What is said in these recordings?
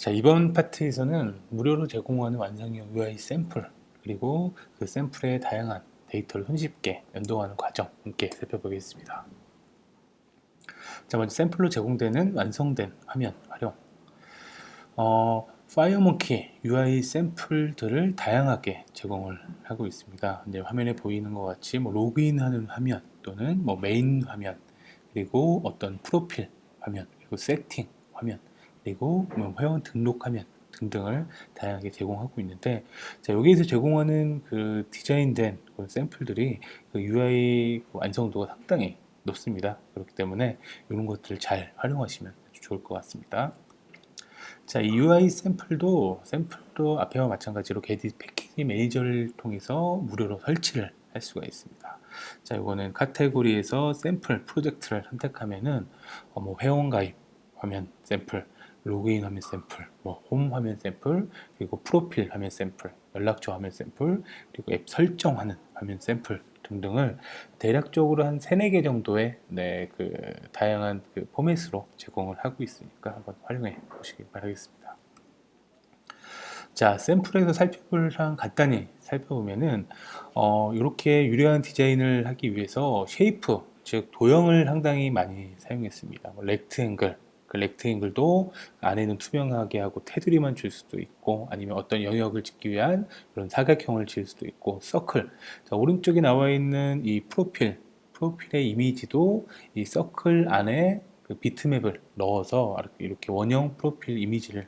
자, 이번 파트에서는 무료로 제공하는 완성형 UI 샘플, 그리고 그 샘플의 다양한 데이터를 손쉽게 연동하는 과정 함께 살펴보겠습니다. 자, 먼저 샘플로 제공되는 완성된 화면 활용. 파이어몽키 UI 샘플들을 다양하게 제공을 하고 있습니다. 이제 화면에 보이는 것 같이 로그인하는 화면 또는 메인 화면, 그리고 어떤 프로필 화면, 그리고 세팅 화면, 그리고 회원 등록 화면 등등을 다양하게 제공하고 있는데, 자, 여기에서 제공하는 그 디자인된 그 샘플들이 그 UI 완성도가 상당히 높습니다. 그렇기 때문에 이런 것들을 잘 활용하시면 아주 좋을 것 같습니다. 자, 이 UI 샘플도 앞에와 마찬가지로 게디 패키지 매니저를 통해서 무료로 설치를 할 수가 있습니다. 자, 이거는 카테고리에서 샘플 프로젝트를 선택하면은 회원 가입 화면 샘플, 로그인 화면 샘플, 홈 화면 샘플, 그리고 프로필 화면 샘플, 연락처 화면 샘플, 그리고 앱 설정하는 화면 샘플 등등을 대략적으로 한 3, 4개 정도의 그 다양한 그 포맷으로 제공을 하고 있으니까 한번 활용해 보시기 바라겠습니다. 자, 샘플에서 살펴볼 사항 간단히 살펴보면은 이렇게 유려한 디자인을 하기 위해서 쉐이프, 즉 도형을 상당히 많이 사용했습니다. 렉트앵글, 그 렉트앵글도 안에는 투명하게 하고 테두리만 줄 수도 있고, 아니면 어떤 영역을 짓기 위한 그런 사각형을 지을 수도 있고, 서클. 자, 오른쪽에 나와 있는 이 프로필의 이미지도 이 서클 안에 그 비트맵을 넣어서 이렇게 원형 프로필 이미지를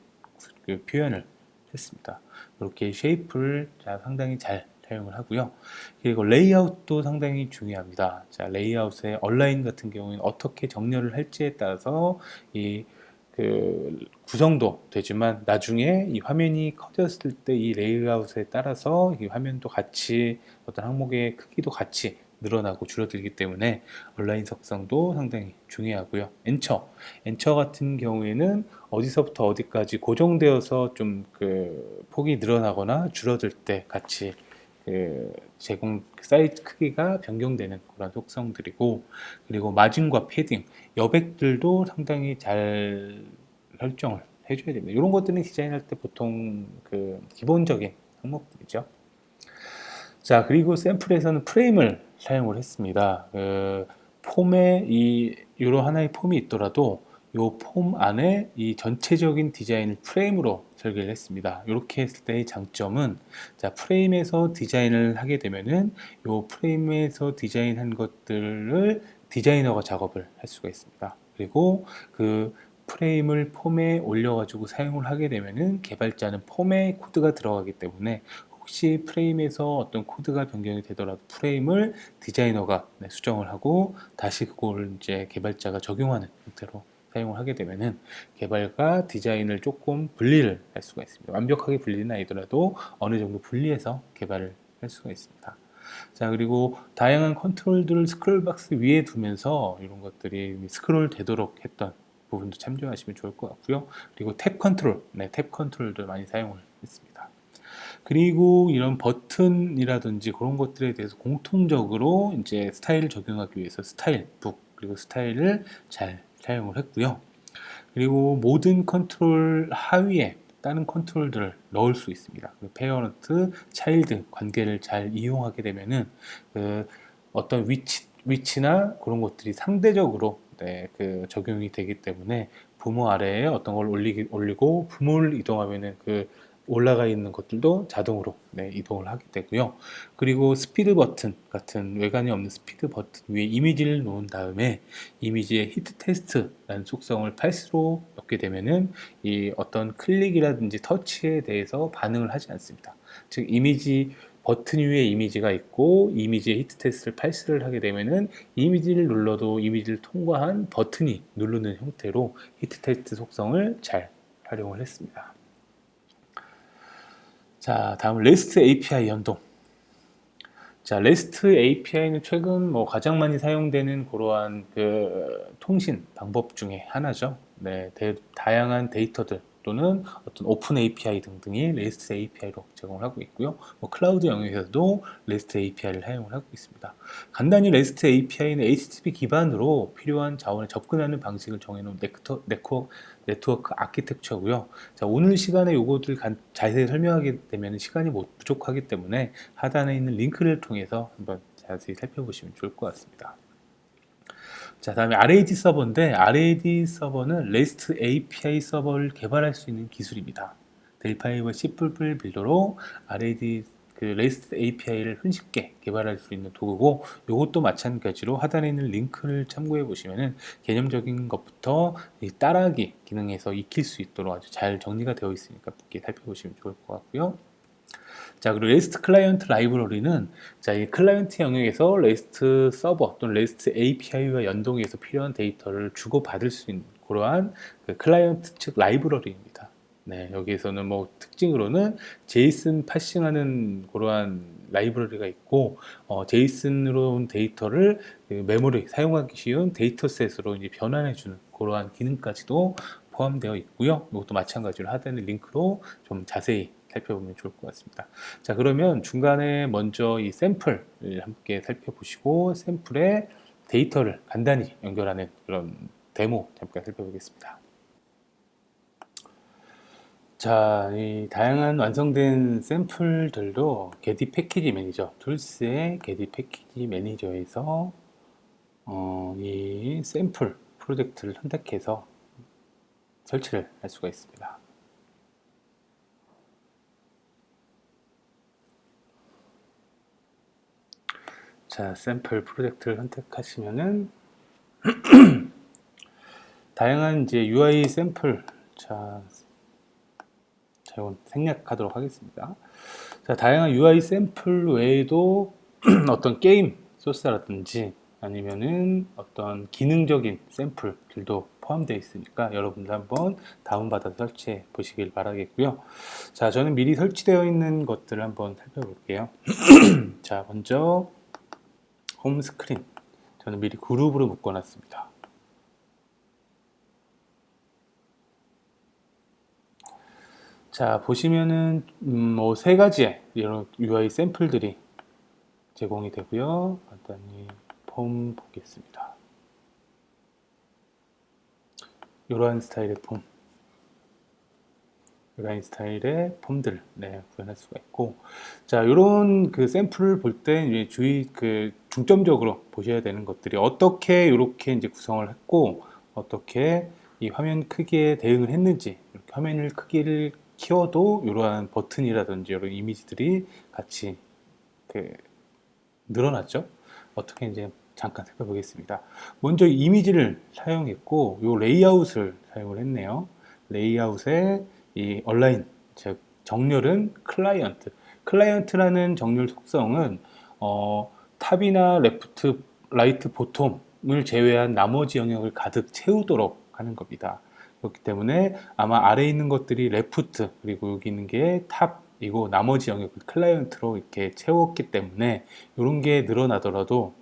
그 표현을 했습니다. 이렇게 쉐이프를 상당히 잘 사용을 하고요. 그리고 레이아웃도 상당히 중요합니다. 자, 레이아웃의 얼라인 같은 경우에는 어떻게 정렬을 할지에 따라서 이 그 구성도 되지만, 나중에 이 화면이 커졌을 때 이 레이아웃에 따라서 이 화면도 같이 어떤 항목의 크기도 같이 늘어나고 줄어들기 때문에 온라인 석상도 상당히 중요하고요. 엔처 같은 경우에는 어디서부터 어디까지 고정되어서 좀 그 폭이 늘어나거나 줄어들 때 같이 그 제공 사이즈 크기가 변경되는 그런 속성들이고, 그리고 마진과 패딩, 여백들도 상당히 잘 설정을 해줘야 됩니다. 이런 것들은 디자인할 때 보통 그 기본적인 항목들이죠. 자, 그리고 샘플에서는 프레임을 사용을 했습니다. 그 폼에 이런 하나의 폼이 있더라도 이 폼 안에 이 전체적인 디자인을 프레임으로 설계를 했습니다. 이렇게 했을 때의 장점은, 자, 프레임에서 디자인을 하게 되면은 이 프레임에서 디자인한 것들을 디자이너가 작업을 할 수가 있습니다. 그리고 그 프레임을 폼에 올려가지고 사용을 하게 되면은 개발자는 폼에 코드가 들어가기 때문에 혹시 프레임에서 어떤 코드가 변경이 되더라도 프레임을 디자이너가 수정을 하고 다시 그걸 이제 개발자가 적용하는 형태로 사용을 하게 되면은 개발과 디자인을 조금 분리를 할 수가 있습니다. 완벽하게 분리는 아니더라도 어느 정도 분리해서 개발을 할 수가 있습니다. 자, 그리고 다양한 컨트롤들을 스크롤 박스 위에 두면서 이런 것들이 스크롤 되도록 했던 부분도 참조하시면 좋을 것 같고요. 그리고 탭 컨트롤도 많이 사용을 했습니다. 그리고 이런 버튼이라든지 그런 것들에 대해서 공통적으로 이제 스타일을 적용하기 위해서 스타일북, 그리고 스타일을 잘 사용을 했고요. 그리고 모든 컨트롤 하위에 다른 컨트롤들을 넣을 수 있습니다. 페어런트, 차일드 관계를 잘 이용하게 되면은 그 어떤 위치나 그런 것들이 상대적으로 그 적용이 되기 때문에 부모 아래에 어떤 걸 올리고 부모를 이동하면은 그 올라가 있는 것들도 자동으로 이동을 하게 되고요. 그리고 스피드 버튼 같은 외관이 없는 스피드 버튼 위에 이미지를 놓은 다음에 이미지의 히트 테스트라는 속성을 false로 넣게 되면은 이 어떤 클릭이라든지 터치에 대해서 반응을 하지 않습니다. 즉, 이미지 버튼 위에 이미지가 있고 이미지의 히트 테스트를 false를 하게 되면은 이미지를 눌러도 이미지를 통과한 버튼이 누르는 형태로 히트 테스트 속성을 잘 활용을 했습니다. 자, 다음 REST API 연동. 자, REST API는 최근 가장 많이 사용되는 그러한 그 통신 방법 중에 하나죠. 다양한 데이터들, 또는 어떤 오픈 API 등등이 REST API로 제공을 하고 있고요. 뭐 클라우드 영역에서도 REST API를 사용을 하고 있습니다. 간단히 REST API는 HTTP 기반으로 필요한 자원에 접근하는 방식을 정해놓은 네트워크 아키텍처고요. 자, 오늘 시간에 요것들 자세히 설명하게 되면 시간이 부족하기 때문에 하단에 있는 링크를 통해서 한번 자세히 살펴보시면 좋을 것 같습니다. 자, 다음에 RAD 서버인데 RAD 서버는 REST API 서버를 개발할 수 있는 기술입니다. 델파이와 C++ 빌더로 RAD REST API를 손쉽게 개발할 수 있는 도구고, 이것도 마찬가지로 하단에 있는 링크를 참고해 보시면은 개념적인 것부터 이 따라하기 기능에서 익힐 수 있도록 아주 잘 정리가 되어 있으니까 이렇게 살펴보시면 좋을 것 같고요. 자, 그리고 REST 클라이언트 라이브러리는, 자, 이 클라이언트 영역에서 REST 서버 또는 REST API와 연동해서 필요한 데이터를 주고받을 수 있는 그러한 그 클라이언트 측 라이브러리입니다. 네, 여기에서는 뭐 특징으로는 제이슨 파싱하는 그러한 라이브러리가 있고, 제이슨으로 온 데이터를 그 메모리 사용하기 쉬운 데이터셋으로 이제 변환해주는 그러한 기능까지도 포함되어 있고요. 이것도 마찬가지로 하단의 링크로 좀 자세히 살펴보면 좋을 것 같습니다. 자, 그러면 중간에 먼저 이 샘플을 함께 살펴보시고 샘플에 데이터를 간단히 연결하는 그런 데모 잠깐 살펴보겠습니다. 자, 이 다양한 완성된 샘플들도 게디 패키지 매니저, 툴스의 게디 패키지 매니저에서 이 샘플 프로젝트를 선택해서 설치를 할 수가 있습니다. 자, 샘플 프로젝트를 선택하시면은 다양한 이제 UI 샘플, 자, 이건 생략하도록 하겠습니다. 자, 다양한 UI 샘플 외에도 어떤 게임 소스라든지 아니면은 어떤 기능적인 샘플들도 포함되어 있으니까 여러분들 한번 다운받아서 설치해 보시길 바라겠고요. 자, 저는 미리 설치되어 있는 것들을 한번 살펴볼게요. 자, 먼저 홈 스크린, 저는 미리 그룹으로 묶어놨습니다. 자, 보시면은 뭐 세 가지의 이런 UI 샘플들이 제공이 되고요. 간단히 폼 보겠습니다. 이러한 스타일의 폼, 이러한 스타일의 폼들, 네, 구현할 수가 있고, 자, 이런 그 샘플을 볼 때 주의 중점적으로 보셔야 되는 것들이 어떻게 이렇게 이제 구성을 했고 어떻게 이 화면 크기에 대응을 했는지, 이렇게 화면을 크기를 키워도 이러한 버튼이라든지 이런 이미지들이 같이 그 늘어났죠. 어떻게 이제 잠깐 살펴보겠습니다. 먼저 이미지를 사용했고 요 레이아웃을 사용을 했네요. 레이아웃에 이 얼라인, 즉 정렬은 클라이언트라는 정렬 속성은 탑이나 레프트, 라이트, 보통을 제외한 나머지 영역을 가득 채우도록 하는 겁니다. 그렇기 때문에 아마 아래에 있는 것들이 레프트, 그리고 여기 있는 게 탑이고 나머지 영역을 클라이언트로 이렇게 채웠기 때문에 이런 게 늘어나더라도,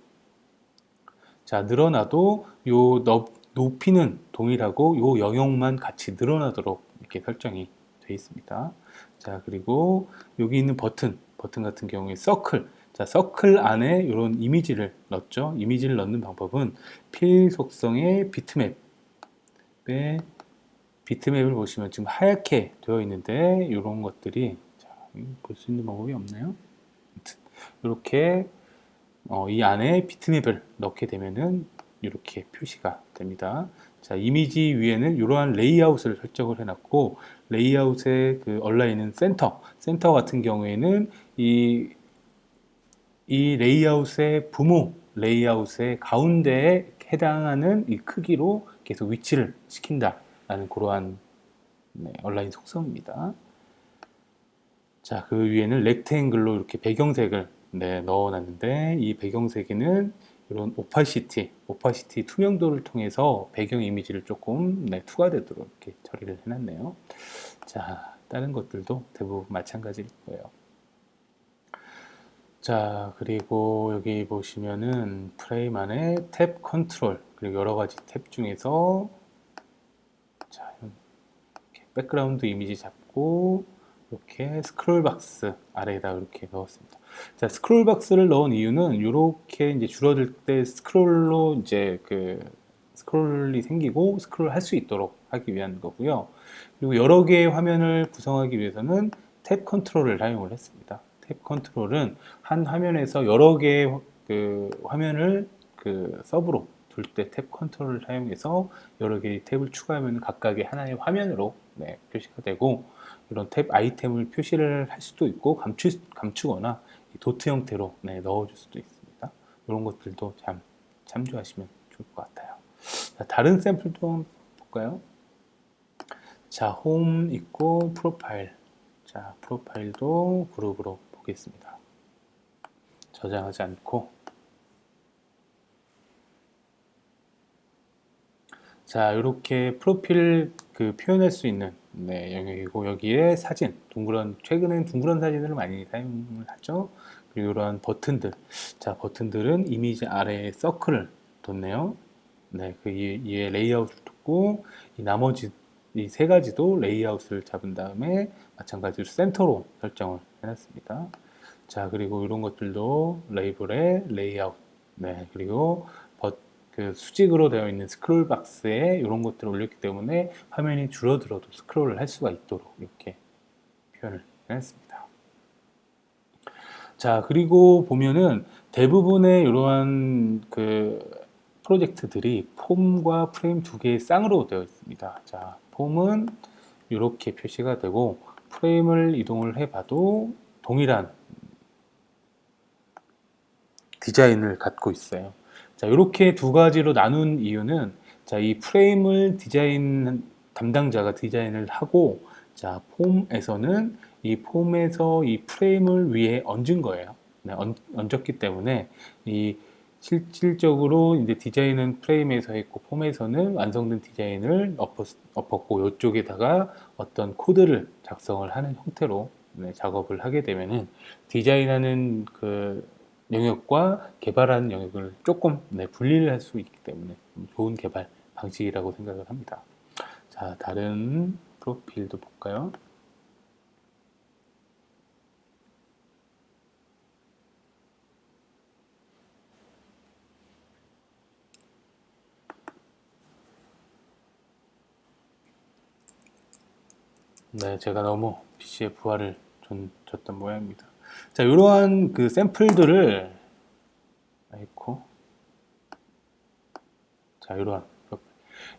자, 늘어나도 요 높이는 동일하고 요 영역만 같이 늘어나도록 이렇게 설정이 되어 있습니다. 자, 그리고 여기 있는 버튼 같은 경우에 서클, 자, 서클 안에 이런 이미지를 넣었죠. 이미지를 넣는 방법은 필 속성의 비트맵을 보시면 지금 하얗게 되어 있는데 이런 것들이 볼 수 있는 방법이 없나요? 이렇게 이 안에 비트맵을 넣게 되면은 이렇게 표시가 됩니다. 자, 이미지 위에는 이러한 레이아웃을 설정을 해놨고, 레이아웃의 그 얼라인은 센터 같은 경우에는 이 레이아웃의 부모 레이아웃의 가운데에 해당하는 이 크기로 계속 위치를 시킨다라는 그러한 얼라인 속성입니다. 자, 그 위에는 렉탱글로 이렇게 배경색을 넣어놨는데, 이 배경색에는 이런 오파시티 투명도를 통해서 배경 이미지를 조금 투과되도록 이렇게 처리를 해놨네요. 자, 다른 것들도 대부분 마찬가지일 거예요. 자, 그리고 여기 보시면은 프레임 안에 탭 컨트롤, 그리고 여러 가지 탭 중에서 자, 백그라운드 이미지 잡고 이렇게 스크롤 박스 아래에다 이렇게 넣었습니다. 자, 스크롤 박스를 넣은 이유는 이렇게 이제 줄어들 때 스크롤로 이제 그 스크롤이 생기고 스크롤 할 수 있도록 하기 위한 거고요. 그리고 여러 개의 화면을 구성하기 위해서는 탭 컨트롤을 사용을 했습니다. 탭 컨트롤은 한 화면에서 여러 개의 그 화면을 그 서브로 둘 때 탭 컨트롤을 사용해서 여러 개의 탭을 추가하면 각각의 하나의 화면으로 네, 표시가 되고, 이런 탭 아이템을 표시를 할 수도 있고 감추거나 도트 형태로 네, 넣어줄 수도 있습니다. 이런 것들도 참 참조하시면 좋을 것 같아요. 자, 다른 샘플도 한번 볼까요? 자, 홈 있고 프로파일. 자, 프로파일도 그룹으로 보겠습니다. 저장하지 않고. 자, 이렇게 프로필 그 표현할 수 있는 네, 영역이고, 여기에 사진, 최근엔 둥그런 사진을 많이 사용을 하죠. 그리고 이런 버튼들. 자, 버튼들은 이미지 아래에 서클을 뒀네요. 네, 그 이에 레이아웃을 뒀고, 이 나머지 이 세 가지도 레이아웃을 잡은 다음에 마찬가지로 센터로 설정을 해놨습니다. 자, 그리고 이런 것들도 레이블에 레이아웃. 네, 그리고 그 수직으로 되어 있는 스크롤 박스에 이런 것들을 올렸기 때문에 화면이 줄어들어도 스크롤을 할 수가 있도록 이렇게 표현을 해놨습니다. 자, 그리고 보면은 대부분의 이러한 그 프로젝트들이 폼과 프레임 두 개의 쌍으로 되어 있습니다. 자, 폼은 이렇게 표시가 되고 프레임을 이동을 해봐도 동일한 디자인을 갖고 있어요. 자, 이렇게 두 가지로 나눈 이유는, 자, 이 프레임을 담당자가 디자인을 하고, 자, 폼에서는 이 폼에서 이 프레임을 위에 얹은 거예요. 네, 얹었기 때문에 이 실질적으로 이제 디자인은 프레임에서 했고 폼에서는 완성된 디자인을 엎었고, 이쪽에다가 어떤 코드를 작성을 하는 형태로 네, 작업을 하게 되면은 디자인하는 그 영역과 개발하는 영역을 조금 네, 분리를 할 수 있기 때문에 좋은 개발 방식이라고 생각을 합니다. 자, 다른 프로필도 볼까요? 네, 제가 너무 PC에 부하를 줬던 모양입니다. 자, 이러한 그 샘플들을 아이코 자,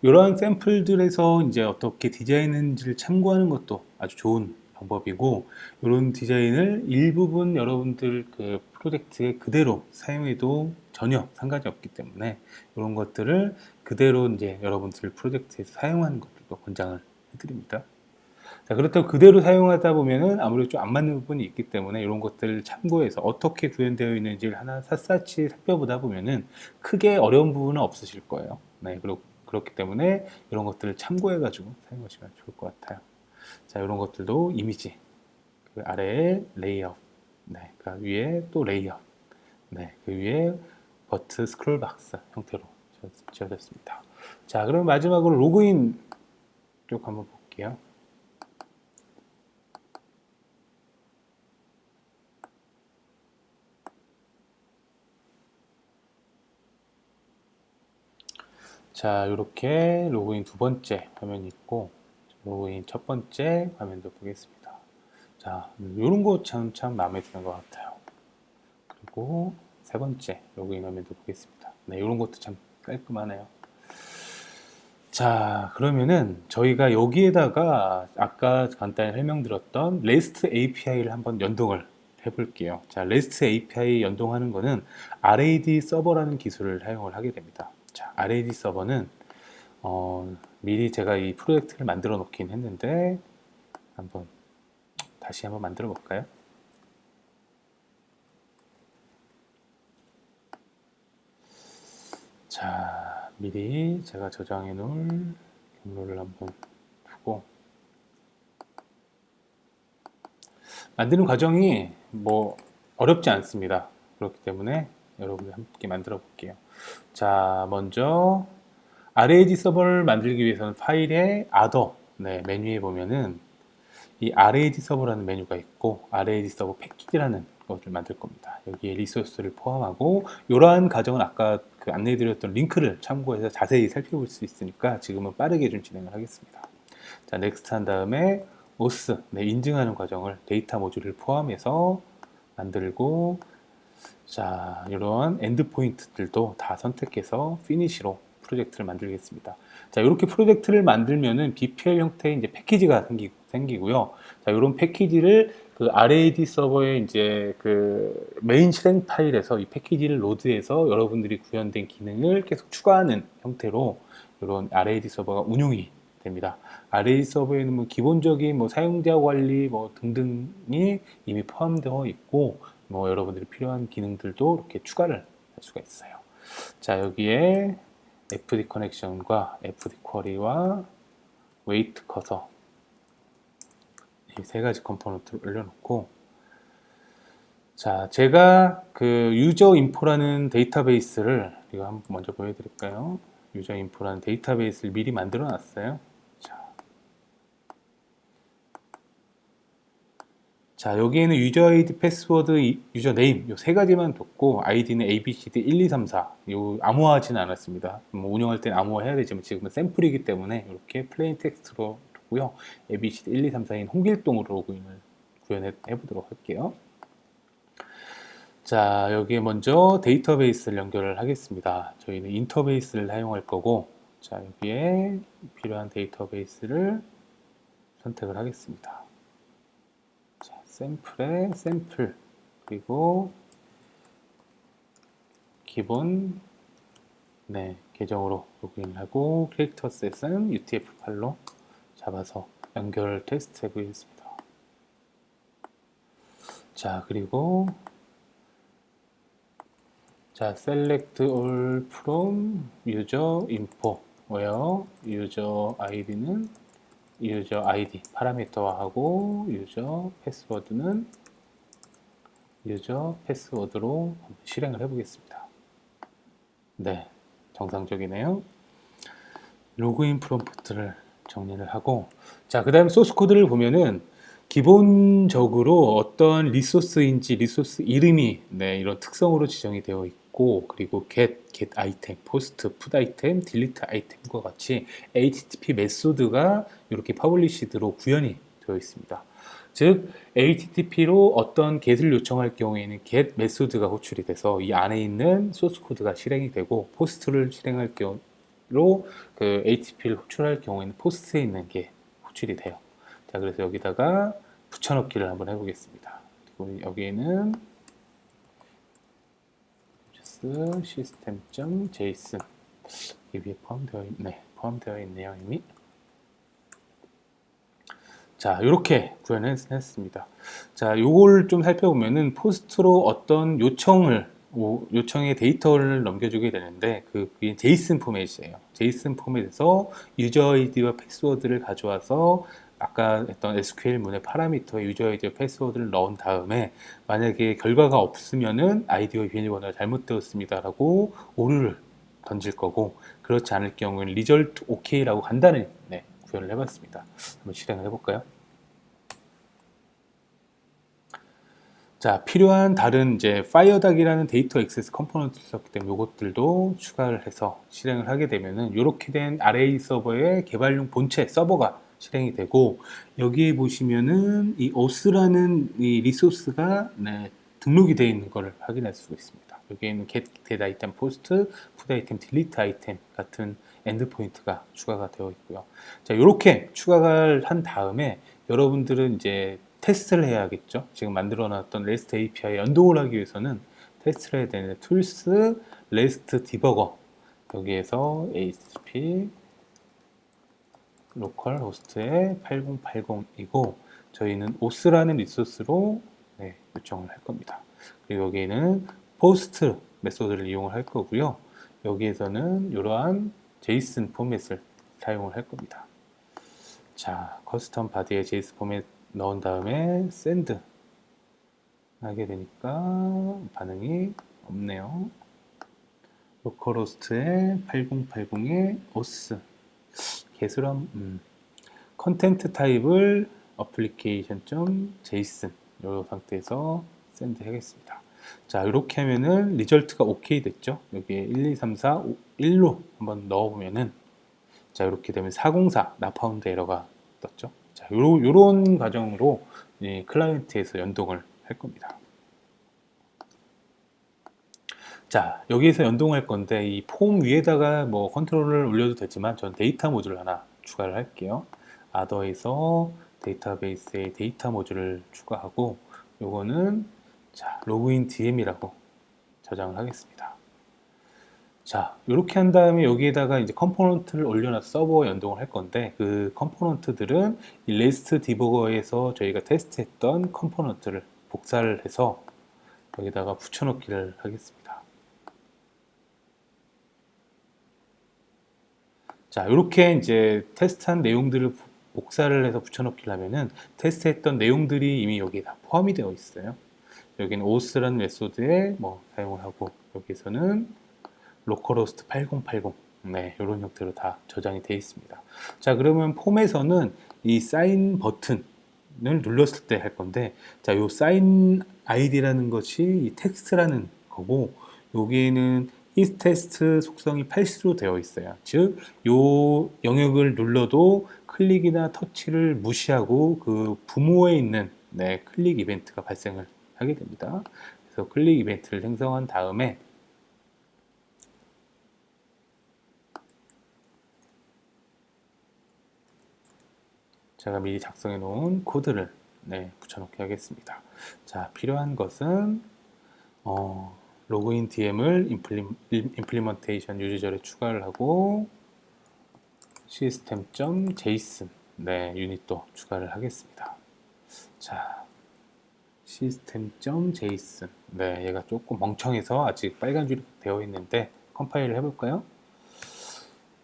이러한 샘플들에서 이제 어떻게 디자인했는지를 참고하는 것도 아주 좋은 방법이고, 이런 디자인을 일부분 여러분들 그 프로젝트에 그대로 사용해도 전혀 상관이 없기 때문에 이런 것들을 그대로 이제 여러분들 프로젝트에서 사용하는 것들도 권장을 해드립니다. 자, 그렇다고 그대로 사용하다 보면은 아무래도 좀 안 맞는 부분이 있기 때문에 이런 것들을 참고해서 어떻게 구현되어 있는지를 하나 샅샅이 살펴보다 보면은 크게 어려운 부분은 없으실 거예요. 네, 그렇기 때문에 이런 것들을 참고해가지고 사용하시면 좋을 것 같아요. 자, 이런 것들도 이미지, 그 아래에 레이아웃, 네, 그 위에 또 레이아웃, 네, 그 위에 버튼 스크롤 박스 형태로 지어졌습니다. 자, 그럼 마지막으로 로그인 쪽 한번 볼게요. 자, 이렇게 로그인 두 번째 화면이 있고, 로그인 첫 번째 화면도 보겠습니다. 자, 이런 거 참 마음에 드는 것 같아요. 그리고 세 번째 로그인 화면도 보겠습니다. 네, 이런 것도 참 깔끔하네요. 자, 그러면은 저희가 여기에다가 아까 간단히 설명드렸던 REST API를 한번 연동을 해볼게요. 자, REST API 연동하는 거는 RAD 서버라는 기술을 사용을 하게 됩니다. 자, RAD 서버는 미리 제가 이 프로젝트를 만들어 놓긴 했는데 다시 한번 만들어 볼까요? 자, 미리 제가 저장해 놓을 경로를 한번 두고, 만드는 과정이 뭐 어렵지 않습니다. 그렇기 때문에 여러분들 함께 만들어 볼게요. 자, 먼저 RAD 서버를 만들기 위해서는 파일에 other 네, 메뉴에 보면은 이 RAD 서버라는 메뉴가 있고 RAD 서버 패키지라는 것을 만들 겁니다. 여기에 리소스를 포함하고 이러한 과정은 아까 그 안내해드렸던 링크를 참고해서 자세히 살펴볼 수 있으니까 지금은 빠르게 좀 진행을 하겠습니다. 자, 넥스트 한 다음에 OS, 네, 인증하는 과정을 데이터 모듈을 포함해서 만들고, 자, 이런 엔드포인트들도 다 선택해서 피니시로 프로젝트를 만들겠습니다. 자, 이렇게 프로젝트를 만들면은 BPL 형태의 이제 패키지가 생기고요. 자, 이런 패키지를 그 RAD 서버에 이제 그 메인 실행 파일에서 이 패키지를 로드해서 여러분들이 구현된 기능을 계속 추가하는 형태로 이런 RAD 서버가 운용이 됩니다. RAD 서버에는 뭐 기본적인 뭐 사용자 관리 뭐 등등이 이미 포함되어 있고 뭐 여러분들이 필요한 기능들도 이렇게 추가를 할 수가 있어요. 자, 여기에 FD 커넥션과 FD 쿼리와 웨이트 커서 이 세 가지 컴포넌트를 올려놓고, 자, 제가 그 유저 인포라는 데이터베이스를 이거 한번 먼저 보여드릴까요? 유저 인포라는 데이터베이스를 미리 만들어 놨어요. 자, 여기에는 유저 아이디, 패스워드, 유저 네임 요 세 가지만 뒀고 아이디는 ABCD 1, 2, 3, 4 요 암호화하지는 않았습니다. 뭐 운영할 때는 암호화해야 되지만 지금은 샘플이기 때문에 이렇게 플레인 텍스트로 뒀고요. ABCD 1, 2, 3, 4인 홍길동으로 로그인을 구현해 보도록 할게요. 자, 여기에 먼저 데이터베이스를 연결을 하겠습니다. 저희는 인터베이스를 사용할 거고, 자, 여기에 필요한 데이터베이스를 선택을 하겠습니다. 자, 샘플에 샘플, 그리고 기본 네, 계정으로 로그인하고 캐릭터 셋은 UTF-8로 잡아서 연결 테스트 해보겠습니다. 자, 그리고 자, select all from user info where user id는 user id 파라미터화하고 user 패스워드는 user 패스워드로 실행을 해보겠습니다. 네, 정상적이네요. 로그인 프롬프트를 정리를 하고, 자, 그 다음 소스 코드를 보면은 기본적으로 어떤 리소스인지 리소스 이름이 네, 이런 특성으로 지정이 되어 있고, 그리고 get 아이템, post, put 아이템, delete 아이템과 같이 HTTP 메소드가 이렇게 퍼블리시드로 구현이 되어 있습니다. 즉 HTTP로 어떤 get을 요청할 경우에는 get 메소드가 호출이 돼서 이 안에 있는 소스 코드가 실행이 되고, post를 실행할 경우로 그 HTTP를 호출할 경우에는 포스트에 있는 게 호출이 돼요. 자, 그래서 여기다가 붙여넣기를 한번 해보겠습니다. 그리고 여기에는 system.json 이 위에 포함되어 있네요, 이미. 자, 이렇게 구현을 했습니다. 자, 요걸 좀 살펴보면은 포스트로 어떤 요청의 데이터를 넘겨주게 되는데 그게 제이슨 포맷이에요. 제이슨 포맷에서 유저 아이디와 패스워드를 가져와서 아까 했던 SQL 문의 파라미터에 유저 아이디와 패스워드를 넣은 다음에 만약에 결과가 없으면은 아이디와 비밀번호가 잘못되었습니다라고 오류를 던질 거고, 그렇지 않을 경우에는 result OK라고 간단히 구현을 해봤습니다. 한번 실행을 해볼까요? 자, 필요한 다른 이제 파이어닥이라는 데이터 액세스 컴포넌트를 썼기 때문에 이것들도 추가를 해서 실행을 하게 되면은 이렇게 된 RA 서버의 개발용 본체 서버가 실행이 되고, 여기에 보시면은 이 OS라는 이 리소스가 등록이 되어 있는 것을 확인할 수가 있습니다. 여기에는 get item, post, put item, delete item 같은 엔드포인트가 추가가 되어 있고요. 자, 이렇게 추가를 한 다음에 여러분들은 이제 테스트를 해야겠죠. 지금 만들어 놨던 REST API에 연동을 하기 위해서는 테스트를 해야 되는데, 툴스 REST 디버거 여기에서 HTTP 로컬 호스트에 8080이고 저희는 OS라는 리소스로 요청을 할 겁니다. 그리고 여기에는 포스트 메소드를 이용을 할 거고요. 여기에서는 이러한 제이슨 포맷을 사용을 할 겁니다. 자, 커스텀 바디에 제이슨 포맷 넣은 다음에 샌드 하게 되니까 반응이 없네요. 로컬호스트에 8080에 OS 개수람 컨텐트 타입을 application.json 이 상태에서 샌드 하겠습니다. 자, 이렇게 하면은 리절트가 오케이 됐죠. 여기에 1, 2, 3, 4, 5, 1로 한번 넣어보면은, 자, 이렇게 되면 404 나파운드 에러가 떴죠. 자, 요런 과정으로 클라이언트에서 연동을 할 겁니다. 자, 여기에서 연동할 건데 이 폼 위에다가 뭐 컨트롤을 올려도 되지만 전 데이터 모듈 하나 추가를 할게요. 아더에서 데이터베이스에 데이터 모듈을 추가하고, 요거는 자, 로그인 DM이라고 저장을 하겠습니다. 자, 이렇게 한 다음에 여기에다가 이제 컴포넌트를 올려놔서 서버 연동을 할 건데, 그 컴포넌트들은 이 REST 디버거에서 저희가 테스트했던 컴포넌트를 복사를 해서 여기다가 붙여넣기를 하겠습니다. 자, 이렇게 이제 테스트한 내용들을 복사를 해서 붙여넣기를 하면은 테스트했던 내용들이 이미 여기에 다 포함이 되어 있어요. 여기는 auth라는 메소드에 뭐 사용을 하고, 여기서는 로컬호스트 8080, 네, 이런 형태로 다 저장이 되어 있습니다. 자, 그러면 폼에서는 이 사인 버튼을 눌렀을 때 할 건데, 자, 요 사인 아이디라는 것이 이 텍스트라는 거고, 여기에는 is 테스트 속성이 false로 되어 있어요. 즉, 요 영역을 눌러도 클릭이나 터치를 무시하고 그 부모에 있는 클릭 이벤트가 발생을 하게 됩니다. 그래서 클릭 이벤트를 생성한 다음에, 제가 미리 작성해 놓은 코드를 붙여넣기 하겠습니다. 자, 필요한 것은 로그인 DM을 implementation 유저절에 추가를 하고, system.json 유닛도 추가를 하겠습니다. 자, system.json, 얘가 조금 멍청해서 아직 빨간 줄이 되어 있는데 컴파일을 해볼까요?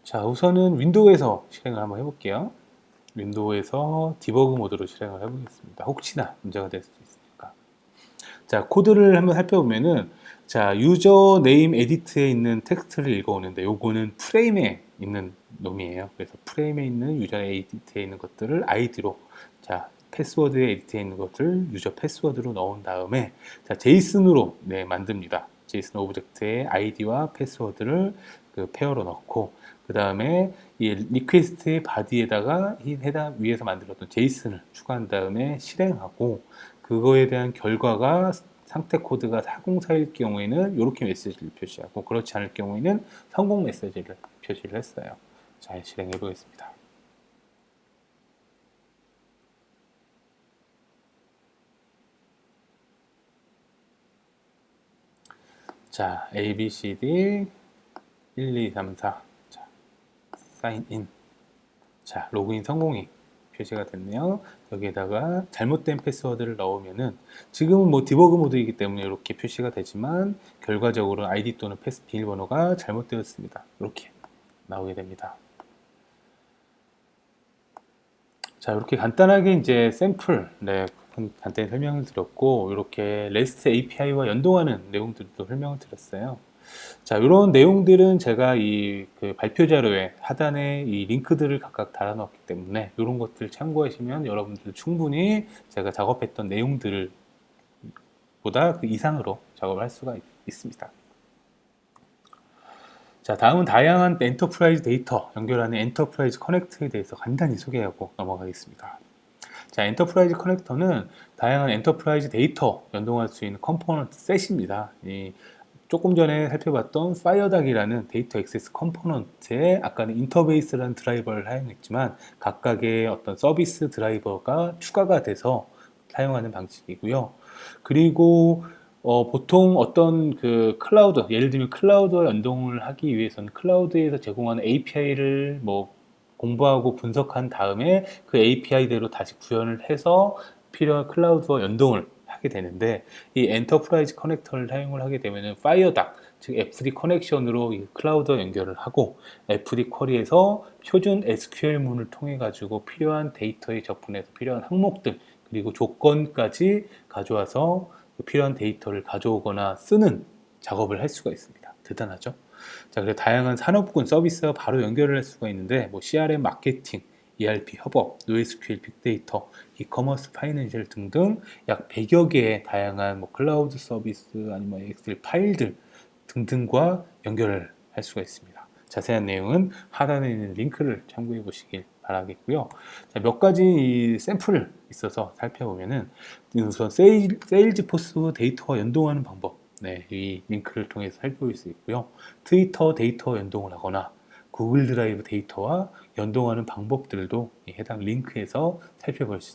자, 우선은 윈도우에서 실행을 한번 해볼게요. 윈도우에서 디버그 모드로 실행을 해보겠습니다. 혹시나 문제가 될 수도 있으니까. 자, 코드를 한번 살펴보면은, 자, 유저 네임 에디트에 있는 텍스트를 읽어오는데, 요거는 프레임에 있는 놈이에요. 그래서 프레임에 있는 유저 에디트에 있는 것들을 아이디로, 자, 패스워드에 에디트에 있는 것을 유저 패스워드로 넣은 다음에, 자, 제이슨으로 만듭니다. 제이슨 오브젝트에 아이디와 패스워드를 그 페어로 넣고, 그 다음에 이 리퀘스트의 바디에다가 이 해당 위에서 만들었던 제이슨을 추가한 다음에 실행하고, 그거에 대한 결과가 상태 코드가 4041일 경우에는 이렇게 메시지를 표시하고, 그렇지 않을 경우에는 성공 메시지를 표시를 했어요. 자, 실행해 보겠습니다. 자, ABCD 1, 2, 3, 4. 자, 사인인. 자, 로그인 성공이 표시가 됐네요. 여기에다가 잘못된 패스워드를 넣으면은, 지금은 뭐 디버그 모드이기 때문에 이렇게 표시가 되지만 결과적으로 아이디 또는 비밀번호가 잘못되었습니다. 이렇게 나오게 됩니다. 자, 이렇게 간단하게 이제 샘플 간단히 설명을 드렸고, 이렇게 REST API와 연동하는 내용들도 설명을 드렸어요. 자, 이런 내용들은 제가 그 발표 자료에 하단에 이 링크들을 각각 달아놨기 때문에 이런 것들 참고하시면 여러분들 충분히 제가 작업했던 내용들을 보다 그 이상으로 작업을 할 수가 있습니다. 자, 다음은 다양한 엔터프라이즈 데이터 연결하는 엔터프라이즈 커넥터에 대해서 간단히 소개하고 넘어가겠습니다. 자, 엔터프라이즈 커넥터는 다양한 엔터프라이즈 데이터 연동할 수 있는 컴포넌트 셋입니다. 조금 전에 살펴봤던 파이어닥이라는 데이터 액세스 컴포넌트에 아까는 인터베이스라는 드라이버를 사용했지만 각각의 어떤 서비스 드라이버가 추가가 돼서 사용하는 방식이고요. 그리고 보통 어떤 그 클라우드, 예를 들면 클라우드와 연동을 하기 위해서는 클라우드에서 제공하는 API를 뭐 공부하고 분석한 다음에 그 API대로 다시 구현을 해서 필요한 클라우드와 연동을 하게 되는데, 이 엔터프라이즈 커넥터를 사용을 하게 되면은 파이어닥, 즉 FD 커넥션으로 이 클라우드와 연결을 하고, FD 쿼리에서 표준 SQL문을 통해 가지고 필요한 데이터에 접근해서 필요한 항목들 그리고 조건까지 가져와서 필요한 데이터를 가져오거나 쓰는 작업을 할 수가 있습니다. 대단하죠? 자, 그래서 다양한 산업군 서비스와 바로 연결을 할 수가 있는데, 뭐 CRM 마케팅, ERP 협업, NoSQL 빅데이터, 이커머스 파이낸셜 등등 약 100여 개의 다양한 뭐 클라우드 서비스 아니면 엑셀 파일들 등등과 연결을 할 수가 있습니다. 자세한 내용은 하단에 있는 링크를 참고해 보시길 바라겠고요. 자, 몇 가지 이 샘플을 있어서 살펴보면은 우선 세일즈 포스 데이터와 연동하는 방법, 네, 이 링크를 통해서 살펴볼 수 있고요. 트위터 데이터 연동을 하거나 구글 드라이브 데이터와 연동하는 방법들도 해당 링크에서 살펴볼 수